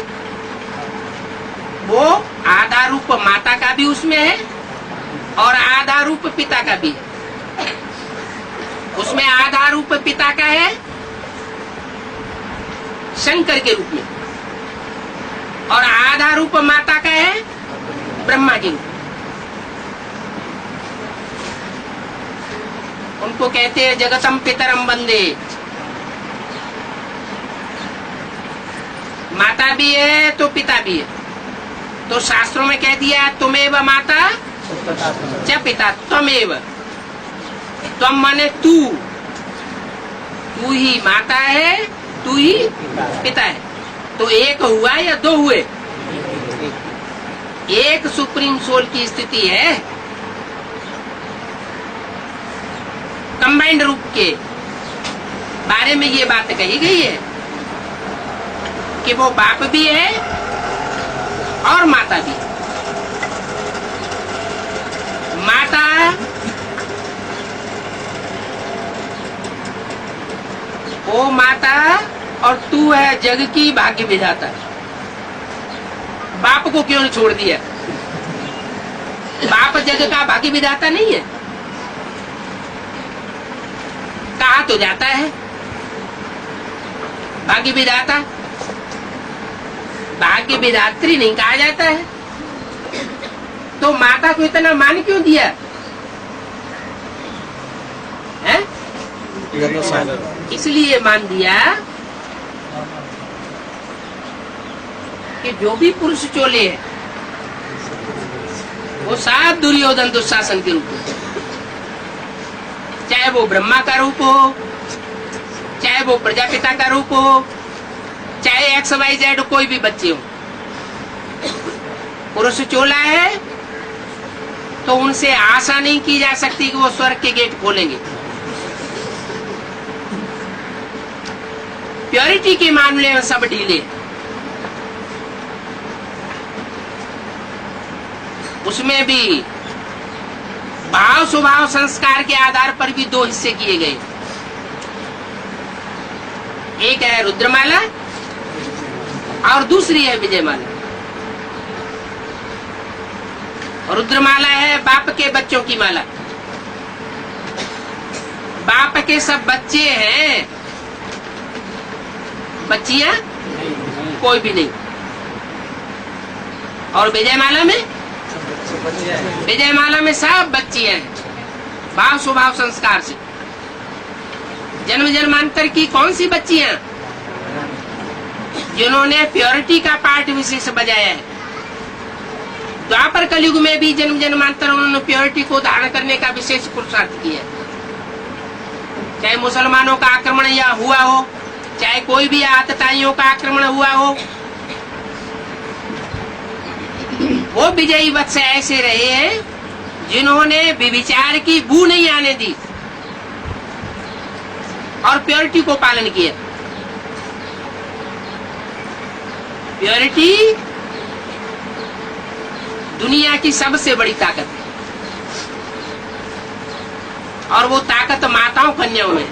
वो आधा रूप माता का भी उसमें है और आधा रूप पिता का भी है। उसमें आधा रूप पिता का है शंकर के रूप में, और आधा रूप माता का है ब्रह्मा के रूप में। उनको कहते हैं जगतम पितरम वंदे। माता भी है तो पिता भी है। तो शास्त्रों में कह दिया तुमेव माता च पिता त्वमेव। त्वम माने तू ही माता है तू ही पिता है। तो एक हुआ या दो हुए? एक सुप्रीम सोल की स्थिति है। कंबाइंड रूप के बारे में ये बात कही गई है कि वो बाप भी है और माता भी। माता वो माता और तू है जग की भाग्य विधाता। बाप को क्यों छोड़ दिया? बाप जग का भाग्य विधाता नहीं है? कहा तो जाता है भाग्य विधाता, भाग्य विधात्री नहीं कहा जाता है। तो माता को इतना मान क्यों दिया है? इसलिए मान दिया कि जो भी पुरुष चोले है वो सब दुर्योधन दुशासन के रूप में, चाहे वो ब्रह्मा का रूप हो, चाहे वो प्रजापिता का रूप हो, चाहे XYZ कोई भी बच्चे हो, पुरुष चोला है तो उनसे आशा नहीं की जा सकती कि वो स्वर्ग के गेट खोलेंगे। प्योरिटी के मामले में सब ढीले, उसमें भी भाव स्वभाव संस्कार के आधार पर भी दो हिस्से किए गए। एक है रुद्रमाला और दूसरी है विजयमाला। रुद्रमाला है बाप के बच्चों की माला। बाप के सब बच्चे हैं, बच्चियां कोई भी नहीं। और विजयमाला में, विजयमाला में सब बच्चियां हैं भाव स्वभाव संस्कार से। जन्म जन्मांतर की कौन सी बच्चियां? जिन्होंने प्योरिटी का पार्ट विशेष बजाया है। द्वापर कलयुग में भी जन्म जन्मांतर उन्होंने प्योरिटी को धारण करने का विशेष पुरुषार्थ किया। चाहे मुसलमानों का आक्रमण या हुआ हो, चाहे कोई भी आतताइयों का आक्रमण हुआ हो, वो विजयी वत्स ऐसे रहे हैं जिन्होंने विविचार की बू नहीं आने दी और प्योरिटी को पालन किया। प्योरिटी दुनिया की सबसे बड़ी ताकत है और वो ताकत माताओं कन्याओं में।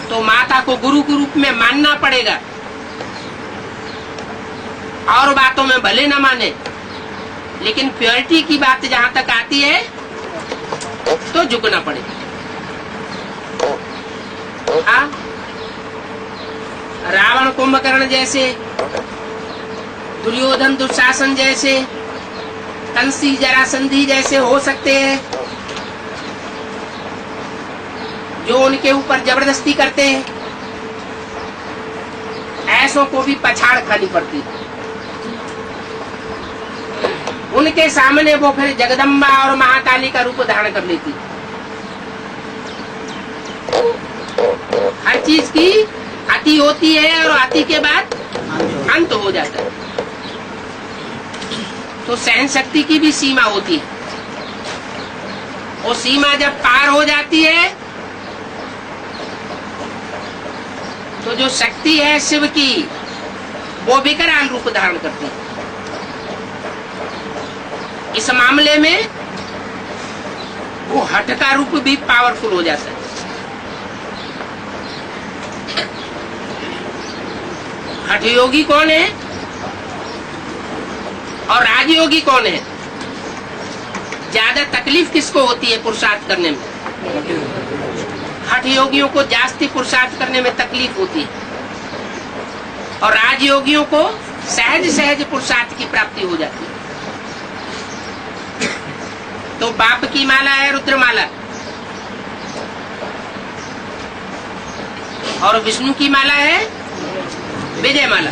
तो माता को गुरु के रूप में मानना पड़ेगा और बातों में भले न माने, लेकिन प्योरिटी की बात जहां तक आती है तो झुकना पड़ेगा। रावण कुंभकर्ण जैसे, दुर्योधन दुशासन जैसे, कंसी जरासंधी जैसे हो सकते हैं जो उनके ऊपर जबरदस्ती करते हैं, ऐसों को भी पछाड़ खानी पड़ती है। उनके सामने वो फिर जगदम्बा और महाकाली का रूप धारण कर लेती। हर चीज की अति होती है और अति के बाद अंत हो जाता है। तो सहन शक्ति की भी सीमा होती है। वो सीमा जब पार हो जाती है तो जो शक्ति है शिव की वो विकराल रूप धारण करती है। इस मामले में वो हठ का रूप भी पावरफुल हो जाता है। हठ योगी कौन है और राजयोगी कौन है? ज्यादा तकलीफ किसको होती है पुरुषार्थ करने में? हठ योगियों को जास्ती पुरुषार्थ करने में तकलीफ होती है और राजयोगियों को सहज सहज पुरुषार्थ की प्राप्ति हो जाती है। तो बाप की माला है रुद्रमाला और विष्णु की माला है विजयमाला।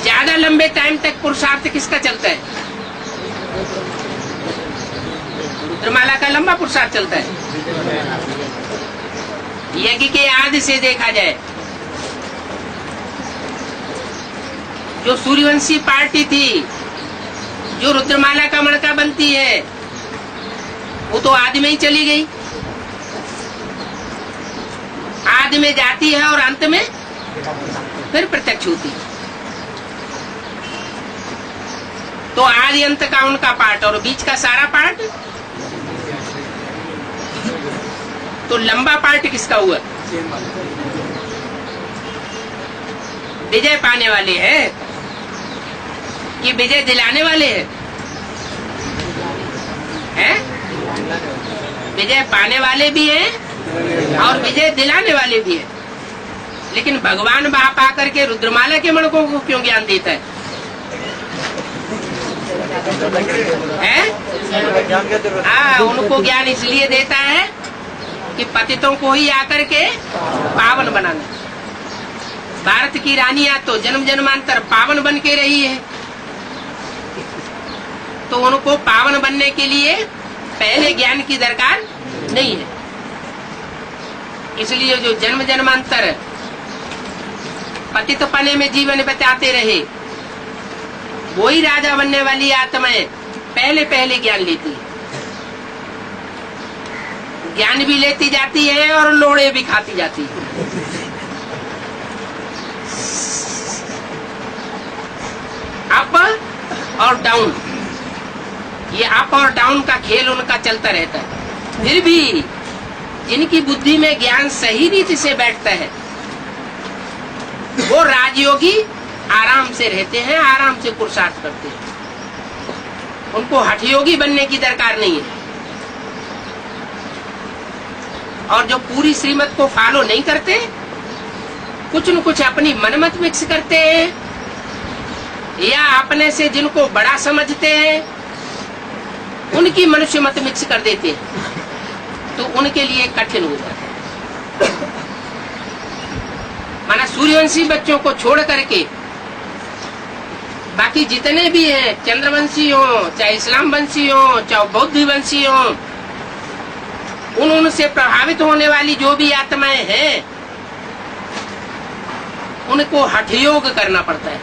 ज्यादा लंबे टाइम तक पुरुषार्थ किसका चलता है? रुद्रमाला का लंबा पुरुषार्थ चलता है। यज्ञ के आदि से देखा जाए, जो सूर्यवंशी पार्टी थी, जो रुद्रमाला का मणका बनती है, वो तो आदि में ही चली गई, आदि में जाती है और अंत में फिर प्रत्यक्ष होती है। तो आदि अंत का उनका पार्ट और बीच का सारा पार्ट, तो लंबा पार्ट किसका हुआ? विजय पाने वाले हैं कि विजय दिलाने वाले हैं? विजय पाने वाले भी हैं और विजय दिलाने वाले भी हैं। लेकिन भगवान वहां पा करके रुद्रमाला के मणकों को क्यों ज्ञान देता है? उनको ज्ञान इसलिए देता है कि पतितों को ही आकर के पावन बनाना। भारत की रानियां तो जन्म जन्मांतर पावन बन के रही है, तो उनको पावन बनने के लिए पहले ज्ञान की दरकार नहीं है। इसलिए जो जन्म जन्मांतर पतित पने में जीवन बिताते रहे, वही राजा बनने वाली आत्माएं पहले पहले ज्ञान लेती है, ज्ञान भी लेती जाती है और लोड़े भी खाती जाती है। अप और डाउन, ये अप और डाउन का खेल उनका चलता रहता है। फिर भी जिनकी बुद्धि में ज्ञान सही रीति से बैठता है, वो राजयोगी आराम से रहते हैं, आराम से पुरुषार्थ करते हैं। उनको हठयोगी बनने की दरकार नहीं है। और जो पूरी श्रीमत को फॉलो नहीं करते, कुछ न कुछ अपनी मनमत मिक्स करते हैं, या अपने से जिनको बड़ा समझते हैं उनकी मनुष्य मत मिक्स कर देते हैं, तो उनके लिए कठिन हो जाता है। माना सूर्यवंशी बच्चों को छोड़ करके बाकी जितने भी हैं, चंद्रवंशी हो, चाहे इस्लाम वंशी हो, चाहे बौद्ध वंशी हो, उनसे प्रभावित होने वाली जो भी आत्माएं हैं, उनको हठयोग करना पड़ता है।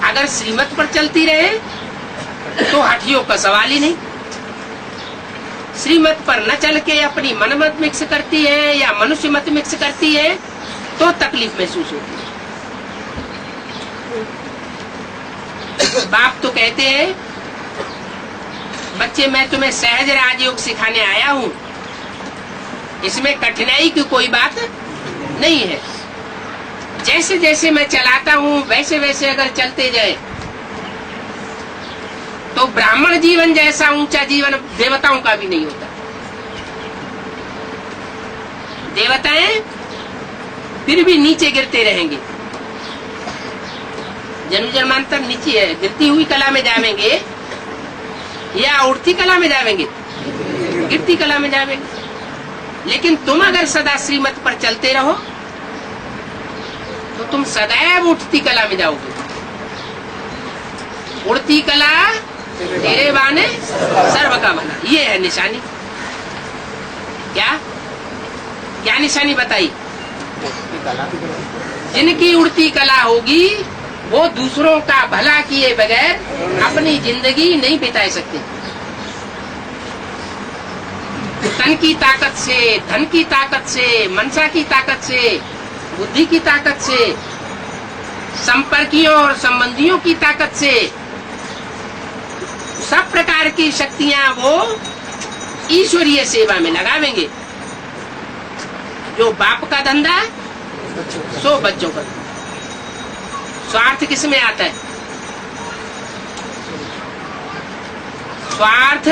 अगर श्रीमत पर चलती रहे तो हठयोग का सवाल ही नहीं। श्रीमत पर न चल के अपनी मनमत मिक्स करती है या मनुष्य मत मिक्स करती है, तो तकलीफ महसूस होती है। बाप तो कहते हैं, बच्चे मैं तुम्हें सहज राजयोग सिखाने आया हूं, इसमें कठिनाई की कोई बात नहीं है। जैसे जैसे मैं चलाता हूं वैसे वैसे अगर चलते जाए तो ब्राह्मण जीवन जैसा ऊंचा जीवन देवताओं का भी नहीं होता। देवताएं फिर भी नीचे गिरते रहेंगे, जन्म जन्मांतर नीचे है, गिरती हुई कला में जावेंगे या उड़ती कला में जावेंगे? गिरती कला में जावेंगे। लेकिन तुम अगर सदा श्रीमत पर चलते रहो तो तुम सदैव उठती कला में जाओगे। उड़ती कला तेरे बाने सर्व का भला, ये है निशानी। क्या क्या निशानी बताई? जिनकी उड़ती कला होगी वो दूसरों का भला किए बगैर अपनी जिंदगी नहीं बिता सकते। तन की ताकत से, धन की ताकत से, मनसा की ताकत से, बुद्धि की ताकत से, संपर्कियों और संबंधियों की ताकत से, सब प्रकार की शक्तियां वो ईश्वरीय सेवा में लगावेंगे। जो बाप का धंधा सो बच्चों का। स्वार्थ किस में आता है? स्वार्थ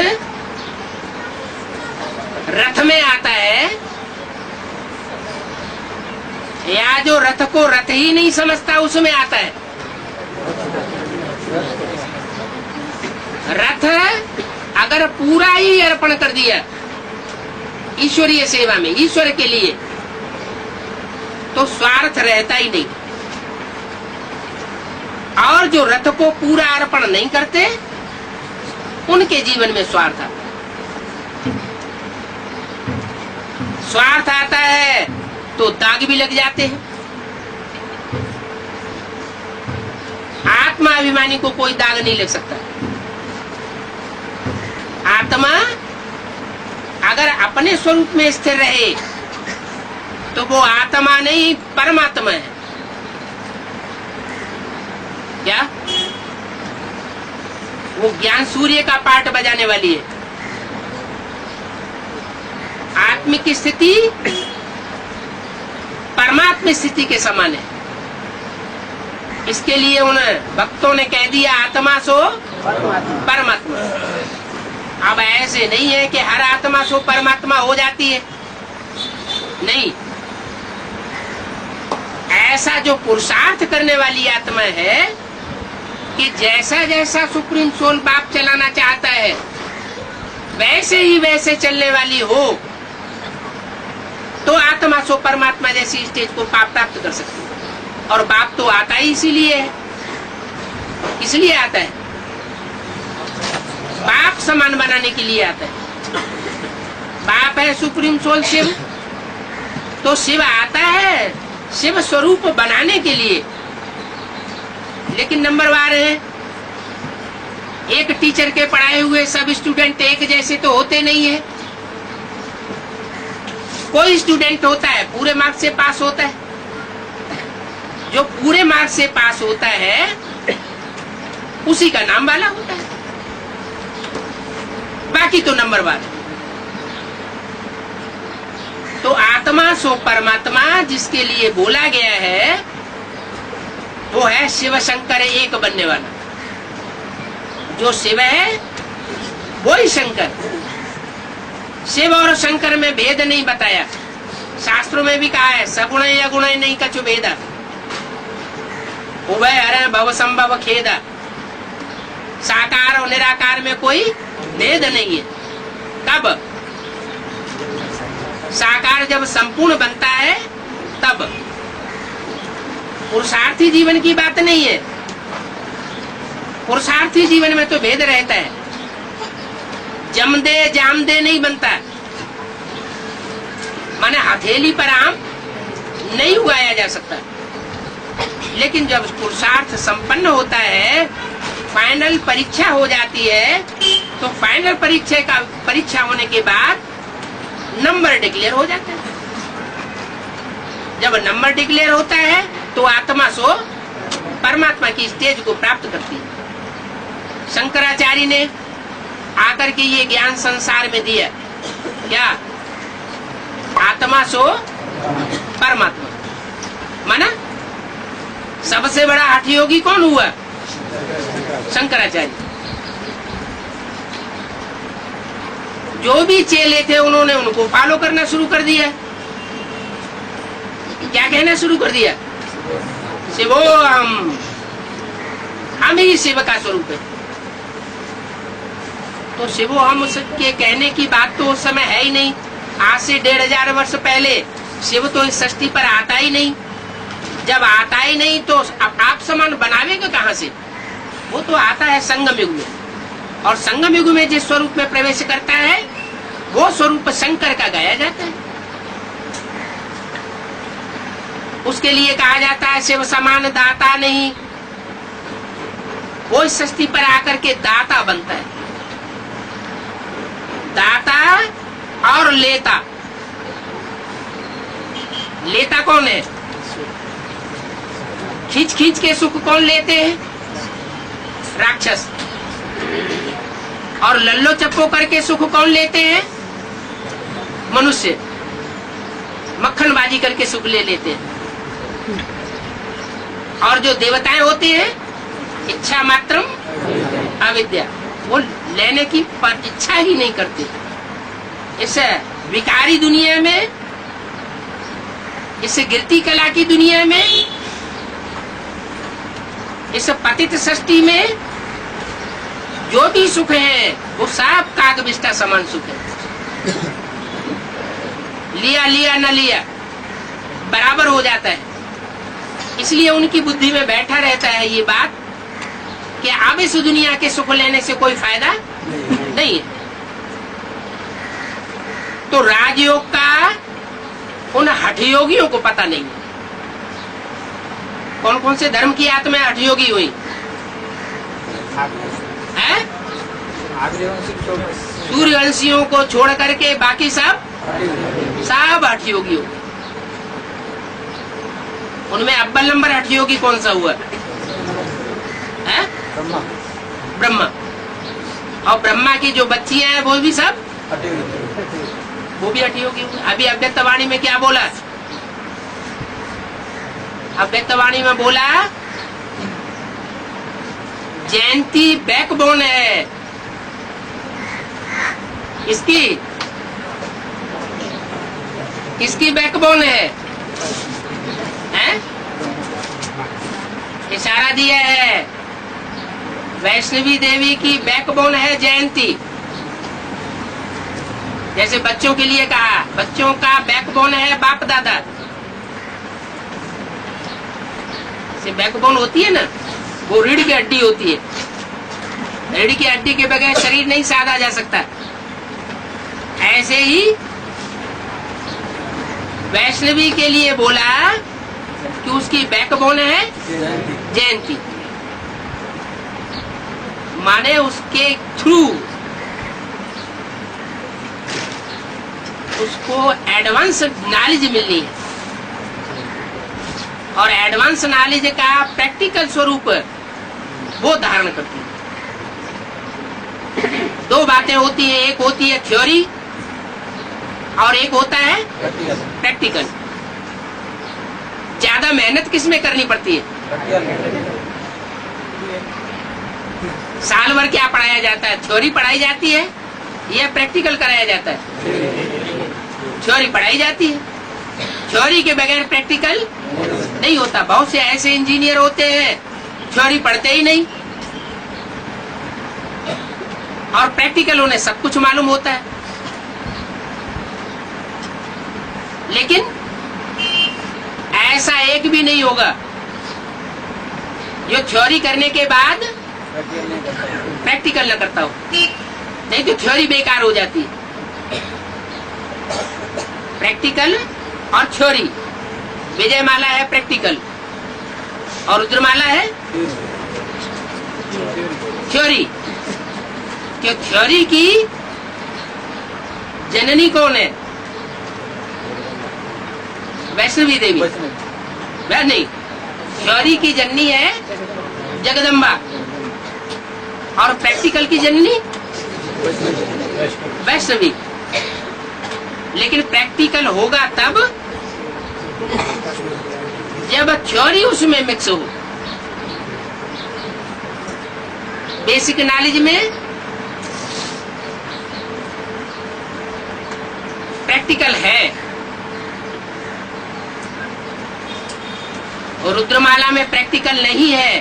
रथ में आता है, या जो रथ को रथ ही नहीं समझता उसमें आता है। रथ अगर पूरा ही अर्पण कर दिया ईश्वरीय सेवा में, ईश्वर के लिए, तो स्वार्थ रहता ही नहीं। और जो रथ को पूरा अर्पण नहीं करते उनके जीवन में स्वार्थ आता। स्वार्थ आता है तो दाग भी लग जाते हैं। आत्मा अभिमानी को कोई दाग नहीं लग सकता। आत्मा अगर अपने स्वरूप में स्थिर रहे तो वो आत्मा नहीं परमात्मा है। क्या वो ज्ञान सूर्य का पाठ बजाने वाली है। आत्मिक स्थिति परमात्मा स्थिति के समान है। इसके लिए उन भक्तों ने कह दिया आत्मा सो परमात्मा। अब ऐसे नहीं है कि हर आत्मा सो परमात्मा हो जाती है, नहीं। ऐसा जो पुरुषार्थ करने वाली आत्मा है कि जैसा जैसा सुप्रीम सोल बाप चलाना चाहता है वैसे ही वैसे चलने वाली हो तो आत्मा सो परमात्मा जैसी स्टेज को प्राप्त कर सकती है। और बाप तो आता ही इसीलिए है, इसलिए आता है, बाप समान बनाने के लिए आता है। बाप है सुप्रीम सोल शिव, तो शिव आता है शिव स्वरूप बनाने के लिए। लेकिन नंबरवार है, एक टीचर के पढ़ाए हुए सब स्टूडेंट एक जैसे तो होते नहीं है। कोई स्टूडेंट होता है पूरे मार्क्स से पास होता है, जो पूरे मार्क्स से पास होता है उसी का नाम वाला होता है, बाकी तो नंबरवार। तो आत्मा सो परमात्मा जिसके लिए बोला गया है वो है शिव शंकर एक बनने वाला। जो शिव है वो ही शंकर। शिव और शंकर में भेद नहीं बताया, शास्त्रों में भी कहा है सगुण अगुण नहीं कछु भेदा, उभय हर भव संभव खेदा। साकार और निराकार में कोई भेद नहीं है। कब? साकार जब संपूर्ण बनता है तब। पुरुषार्थी जीवन की बात नहीं है, पुरुषार्थी जीवन में तो भेद रहता है। जमदे जामदे नहीं बनता, माने हथेली पर आम नहीं उगाया जा सकता। लेकिन जब पुरुषार्थ संपन्न होता है, फाइनल परीक्षा हो जाती है, तो फाइनल परीक्षा होने के बाद नंबर डिक्लेयर हो जाता है। जब नंबर डिक्लेयर होता है तो आत्मा सो परमात्मा की स्टेज को प्राप्त करती है। शंकराचार्य ने आकर के ये ज्ञान संसार में दिया, क्या? आत्मा सो परमात्मा। माना सबसे बड़ा हठयोगी कौन हुआ? शंकराचार्य। जो भी चेले थे उन्होंने उनको फॉलो करना शुरू कर दिया। क्या कहना शुरू कर दिया? शिवो हम ही शिव का स्वरूप है। तो शिवो हम के कहने की बात तो उस समय है ही नहीं। आज से 1500 वर्ष पहले शिव तो इस सृष्टि पर आता ही नहीं। जब आता ही नहीं तो आप समान बनावेगा कहां से? वो तो आता है संगम युग में, और संगम युग में जिस स्वरूप में प्रवेश करता है वो स्वरूप शंकर का गाया जाता है। उसके लिए कहा जाता है शिव समान दाता नहीं। वो इस सृष्टि पर आकर के दाता बनता है। दाता और लेता। लेता कौन है? खींच खींच के सुख कौन लेते हैं? राक्षस। और लल्लो चप्पो करके सुख कौन लेते हैं? मनुष्य। मक्खनबाजी करके सुख ले लेते हैं। और जो देवताएं होते हैं इच्छा मात्रम अविद्या, वो लेने की इच्छा ही नहीं करते। इस विकारी दुनिया में, इस गिरती कला की दुनिया में, इस पतित सृष्टि में जो भी सुख है वो सब कागबिष्टा समान सुख है। लिया लिया न लिया बराबर हो जाता है। इसलिए उनकी बुद्धि में बैठा रहता है ये बात कि अब इस दुनिया के सुख लेने से कोई फायदा नहीं है। तो राजयोग का उन हठयोगियों को पता नहीं है। कौन कौन से धर्म की आत्मा हठयोगी हुई है? सूर्यवंशियों को छोड़ करके बाकी सब हठयोगी हो। उनमें अव्वल नंबर हठयोगी कौन सा हुआ है? ब्रह्मा। और ब्रह्मा की जो बच्चियां हैं वो भी सब वो भी हठयोगी हुई। अभी अव्यक्तवाणी में क्या बोला? अव्यक्तवाणी में बोला जयंती बैकबोन है इसकी। किसकी बैकबोन है? हैं? इशारा दिया है वैष्णवी देवी की बैकबोन है जयंती। जैसे बच्चों के लिए कहा, बच्चों का बैकबोन है बाप दादा। से बैकबोन होती है ना, वो रीढ़ की हड्डी होती है। रीढ़ की हड्डी के बगैर शरीर नहीं साधा जा सकता। ऐसे ही वैष्णवी के लिए बोला कि उसकी बैकबोन है जयंती, माने उसके थ्रू उसको एडवांस नॉलेज मिलनी है। और एडवांस नॉलेज का प्रैक्टिकल स्वरूप वो धारण करती है। दो बातें होती है, एक होती है थ्योरी और एक होता है प्रैक्टिकल। ज्यादा मेहनत किसमें करनी पड़ती है? साल भर क्या पढ़ाया जाता है? थ्योरी पढ़ाई जाती है या प्रैक्टिकल कराया जाता है? थ्योरी पढ़ाई जाती है। थ्योरी के बगैर प्रैक्टिकल नहीं होता। बहुत से ऐसे इंजीनियर होते हैं थ्योरी पढ़ते ही नहीं और प्रैक्टिकल उन्हें सब कुछ मालूम होता है। लेकिन ऐसा एक भी नहीं होगा जो थ्योरी करने के बाद प्रैक्टिकल न करता हो। नहीं तो थ्योरी बेकार हो जाती है। प्रैक्टिकल और थ्योरी। विजयमाला है प्रैक्टिकल और रुद्रमाला है थ्योरी। क्यों? थ्योरी की जननी कौन है? वैष्णवी देवी। वह नहीं, थ्योरी की जननी है जगदम्बा और प्रैक्टिकल की जननी वैष्णवी। लेकिन प्रैक्टिकल होगा तब जब थ्योरी उसमें मिक्स हो। बेसिक नॉलेज में प्रैक्टिकल है और रुद्रमाला में प्रैक्टिकल नहीं है,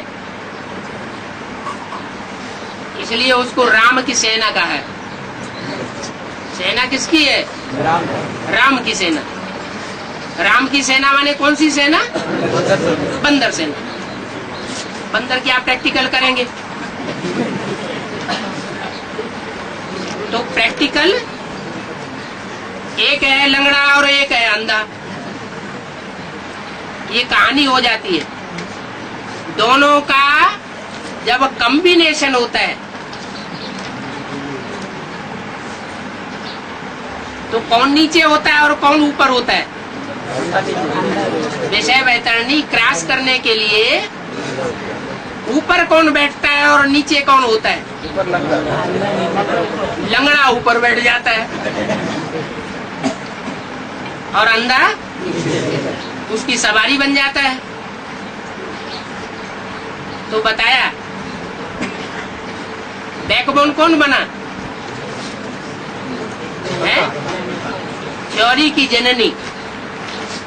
इसलिए उसको राम की सेना कहा है। सेना किसकी है? राम की सेना। राम की सेना माने कौन सी सेना? बंदर सेना। बंदर क्या प्रैक्टिकल करेंगे? तो प्रैक्टिकल एक है लंगड़ा और एक है अंधा, ये कहानी हो जाती है। दोनों का जब कॉम्बिनेशन होता है तो कौन नीचे होता है और कौन ऊपर होता है? विषय वैतरणी क्रॉस करने के लिए ऊपर कौन बैठता है और नीचे कौन होता है? लंगड़ा ऊपर बैठ जाता है और अंधा उसकी सवारी बन जाता है। तो बताया बैकबोन कौन बना है? थ्योरी की जननी।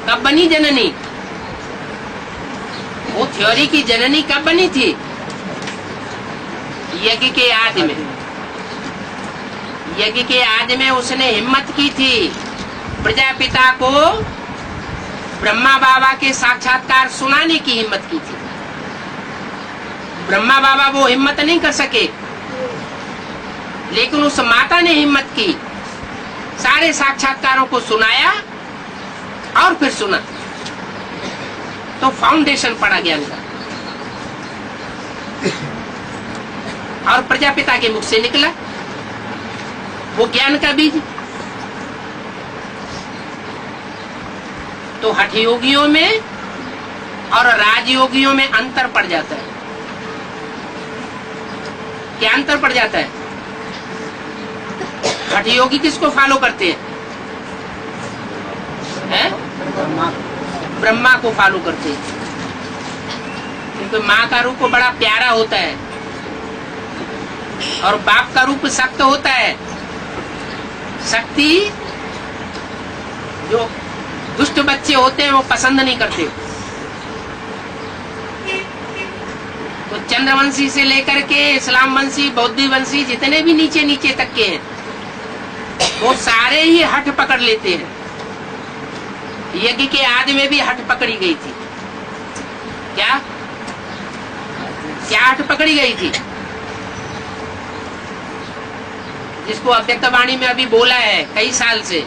कब बनी जननी? वो थ्योरी की जननी कब बनी थी? यज्ञ के आदि में। यज्ञ के आदि में उसने हिम्मत की थी प्रजापिता को ब्रह्मा बाबा के साक्षात्कार सुनाने की हिम्मत की थी। ब्रह्मा बाबा वो हिम्मत नहीं कर सके, लेकिन उस माता ने हिम्मत की, सारे साक्षात्कारों को सुनाया और फिर सुना तो फाउंडेशन पड़ा ज्ञान का, और प्रजापिता के मुख से निकला वो ज्ञान का बीज। तो हठ योगियों में और राजयोगियों में अंतर पड़ जाता है। क्या अंतर पड़ जाता है? हठ योगी किसको फॉलो करते हैं? ब्रह्मा को फॉलो करते हैं, क्योंकि माँ का रूप बड़ा प्यारा होता है और बाप का रूप सख्त होता है। शक्ति जो दुष्ट बच्चे होते हैं वो पसंद नहीं करते। तो चंद्रवंशी से लेकर के इस्लाम वंशी, बौद्धी वंशी, जितने भी नीचे नीचे तक के हैं वो सारे ही हठ पकड़ लेते हैं। यज्ञ के आदि में भी हठ पकड़ी गई थी। क्या क्या हठ पकड़ी गई थी? जिसको अव्यक्तवाणी में अभी बोला है कई साल से,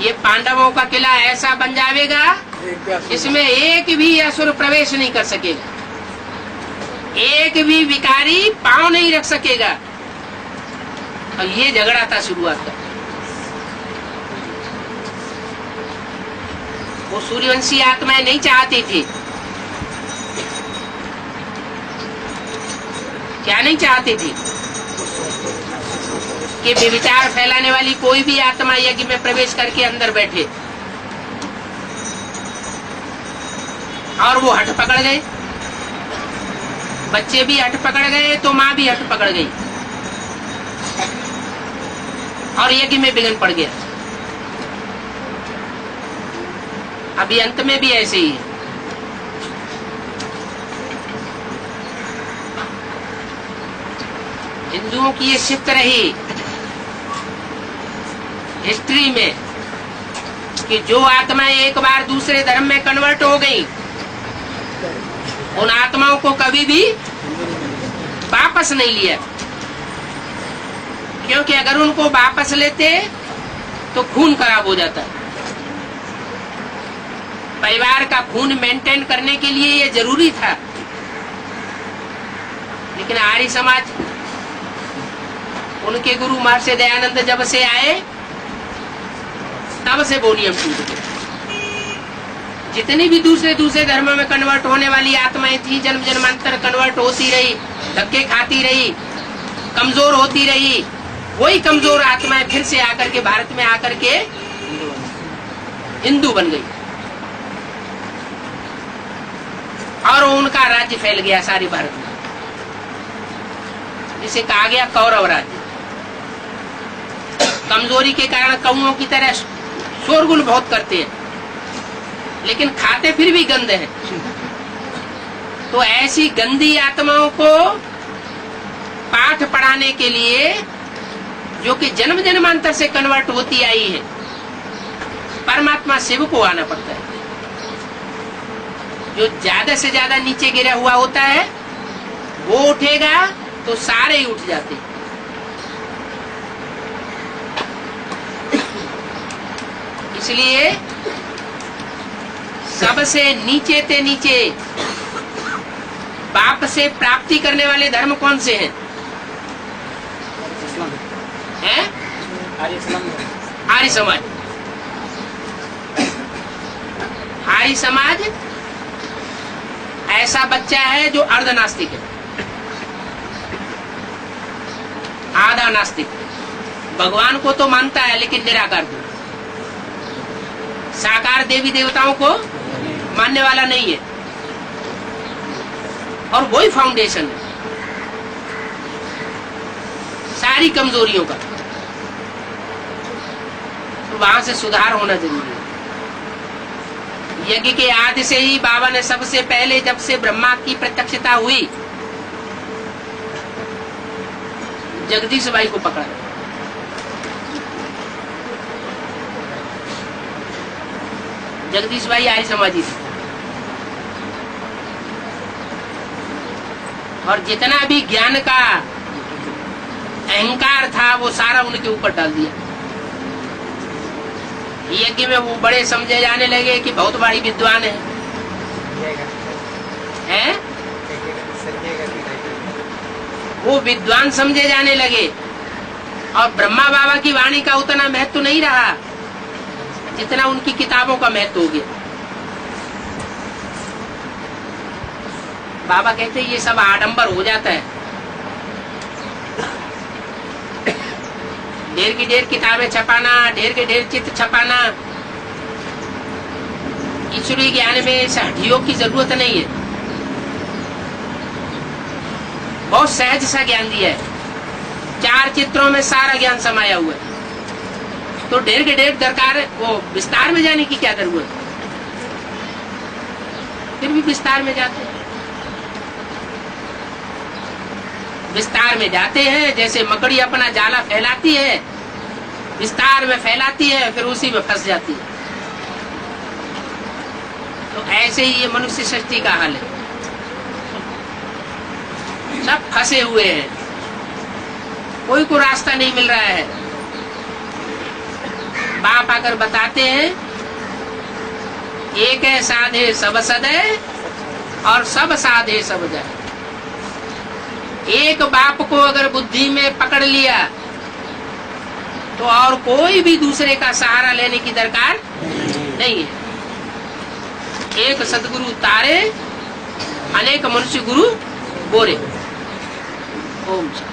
ये पांडवों का किला ऐसा बन जाएगा इसमें एक भी असुर प्रवेश नहीं कर सकेगा, एक भी विकारी पांव नहीं रख सकेगा। और ये झगड़ा था शुरुआत का। वो सूर्यवंशी आत्माएं नहीं चाहती थी। क्या नहीं चाहती थी? कि विचार फैलाने वाली कोई भी आत्मा यज्ञ में प्रवेश करके अंदर बैठे। और वो हट पकड़ गए, बच्चे भी हट पकड़ गए तो माँ भी हट पकड़ गई और यज्ञ में विघ्न पड़ गया। अभी अंत में भी ऐसे ही है। हिंदुओं की ये शिफ्ट रही हिस्ट्री में कि जो आत्माएं एक बार दूसरे धर्म में कन्वर्ट हो गई उन आत्माओं को कभी भी वापस नहीं लिया, क्योंकि अगर उनको वापस लेते तो खून खराब हो जाता है। परिवार का खून मेंटेन करने के लिए ये जरूरी था। लेकिन आर्य समाज, उनके गुरु महर्षि दयानंद जब से आए तब से वो नियम टूट गए। जितनी भी दूसरे धर्मों में कन्वर्ट होने वाली आत्माएं थी, जन्म जन्मांतर कन्वर्ट होती रही, धक्के खाती रही, कमजोर होती रही। वही कमजोर आत्माएं फिर से आकर के भारत में आकर के हिंदू बन गई और उनका राज्य फैल गया सारे भारत में, जिसे कहा गया कौरव राज्य। कमजोरी के कारण कौओं की तरह शोरगुल बहुत करते हैं, लेकिन खाते फिर भी गंदे हैं। तो ऐसी गंदी आत्माओं को पाठ पढ़ाने के लिए, जो कि जन्म जन्मांतर से कन्वर्ट होती आई है, परमात्मा शिव को आना पड़ता है। जो ज्यादा से ज्यादा नीचे गिरा हुआ होता है वो उठेगा तो सारे ही उठ जाते हैं। इसलिए सबसे नीचे ते नीचे बाप से प्राप्ति करने वाले धर्म कौन से हैं? हैं? आर्य समाज। आर्य समाज ऐसा बच्चा है जो अर्धनास्तिक है, आधा नास्तिक। भगवान को तो मानता है लेकिन निराकार को, साकार देवी देवताओं को मानने वाला नहीं है। और वही फाउंडेशन है सारी कमजोरियों का। तो वहां से सुधार होना जरूरी है। यज्ञ के आदि से ही बाबा ने सबसे पहले, जब से ब्रह्मा की प्रत्यक्षता हुई, जगदीश भाई को पकड़ा। जगदीश भाई आर्य समाजी थे और जितना भी ज्ञान का अहंकार था वो सारा उनके ऊपर डाल दिया। यज्ञ में वो बड़े समझे जाने लगे कि बहुत बड़ी विद्वान है, हैं? वो विद्वान समझे जाने लगे और ब्रह्मा बाबा की वाणी का उतना महत्व नहीं रहा जितना उनकी किताबों का महत्व हो गया। बाबा कहते ये सब आडंबर हो जाता है, ढेर की ढेर किताबें छपाना, ढेर के ढेर चित्र छपाना, ईश्वरीय ज्ञान में इस हड्डियों की जरूरत नहीं है। बहुत सहज सा ज्ञान दिया है, 4 चित्रों में सारा ज्ञान समाया हुआ है। तो ढेर के ढेर दरकार है, वो विस्तार में जाने की क्या जरूरत है? फिर भी विस्तार में जाते हैं, विस्तार में जाते हैं। जैसे मकड़ी अपना जाला फैलाती है, विस्तार में फैलाती है, फिर उसी में फंस जाती है। तो ऐसे ही ये मनुष्य सृष्टि का हाल है, सब फंसे हुए हैं, कोई को रास्ता नहीं मिल रहा है। बाप आकर बताते हैं एक है साधे सब सदे और सब साधे सब जाए। एक बाप को अगर बुद्धि में पकड़ लिया तो और कोई भी दूसरे का सहारा लेने की दरकार नहीं है। एक सदगुरु तारे, अनेक मनुष्य गुरु बोरे। ओम शांति।